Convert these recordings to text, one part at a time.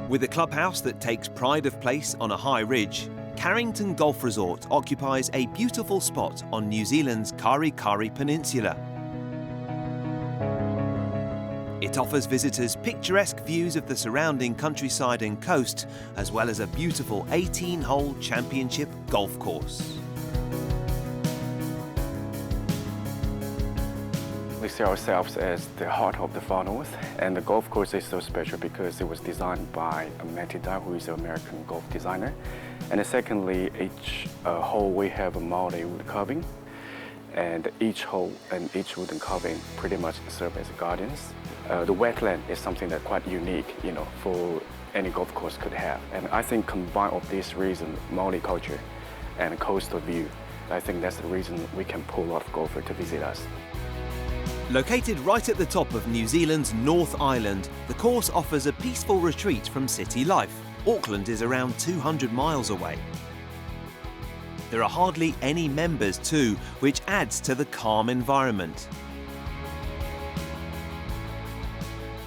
With a clubhouse that takes pride of place on a high ridge, Carrington Golf Resort occupies a beautiful spot on New Zealand's Karikari Peninsula. It offers visitors picturesque views of the surrounding countryside and coast, as well as a beautiful 18-hole championship golf course. We see ourselves as the heart of the far north, and the golf course is so special because it was designed by Matty Dye, who is an American golf designer. And secondly, each hole we have a multi-wood carving, and each hole and each wooden carving pretty much serve as guardians. The wetland is something that's quite unique, for any golf course could have. And I think combined of this reason, multi-culture and coastal view, I think that's the reason we can pull a lot of golfers to visit us. Located right at the top of New Zealand's North Island, the course offers a peaceful retreat from city life. Auckland is around 200 miles away. There are hardly any members too, which adds to the calm environment.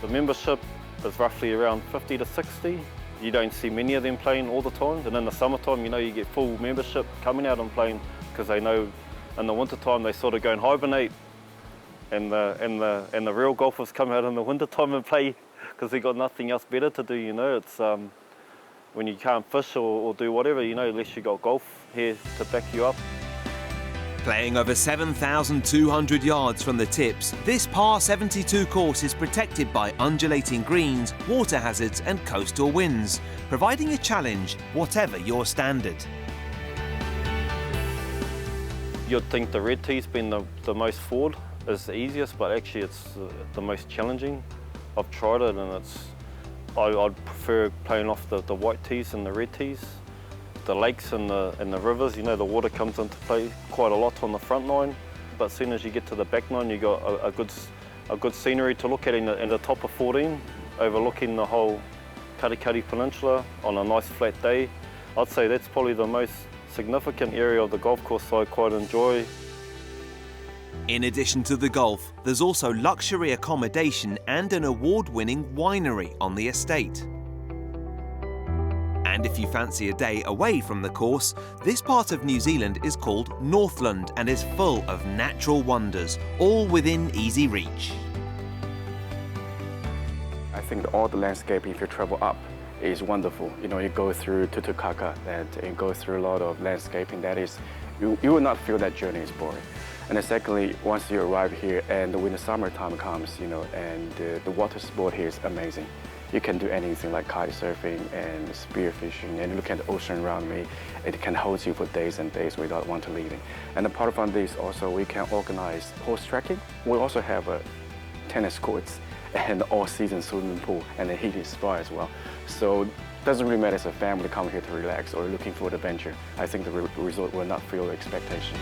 The membership is roughly around 50 to 60. You don't see many of them playing all the time, and in the summertime, you get full membership coming out and playing because they know in the wintertime they sort of go and hibernate. And the real golfers come out in the winter time and play because they've got nothing else better to do. It's when you can't fish or do whatever, unless you got golf here to back you up. Playing over 7,200 yards from the tips, this par 72 course is protected by undulating greens, water hazards and coastal winds, providing a challenge whatever your standard. You'd think the red tee's been the most forward. It's the easiest, but actually it's the most challenging. I've tried it and I'd prefer playing off the white tees and the red tees. The lakes and the rivers, the water comes into play quite a lot on the front nine, but as soon as you get to the back nine, you got a good scenery to look at in the top of 14, overlooking the whole Karikari Peninsula on a nice flat day. I'd say that's probably the most significant area of the golf course I quite enjoy. In addition to the golf, there's also luxury accommodation and an award-winning winery on the estate. And if you fancy a day away from the course, this part of New Zealand is called Northland and is full of natural wonders, all within easy reach. I think all the landscape, if you travel up, is wonderful. You go through Tutukaka and you go through a lot of landscaping that is, you will not feel that journey is boring. And then secondly, once you arrive here and when the summertime comes, and the water sport here is amazing. You can do anything like kite surfing and spear fishing, and look at the ocean around me. It can hold you for days and days without wanting to leaving. And apart from this, also we can organize horse trekking. We also have tennis courts and all-season swimming pool and a heated spa as well. So it doesn't really matter if a family come here to relax or looking for adventure. I think the resort will not feel the expectation.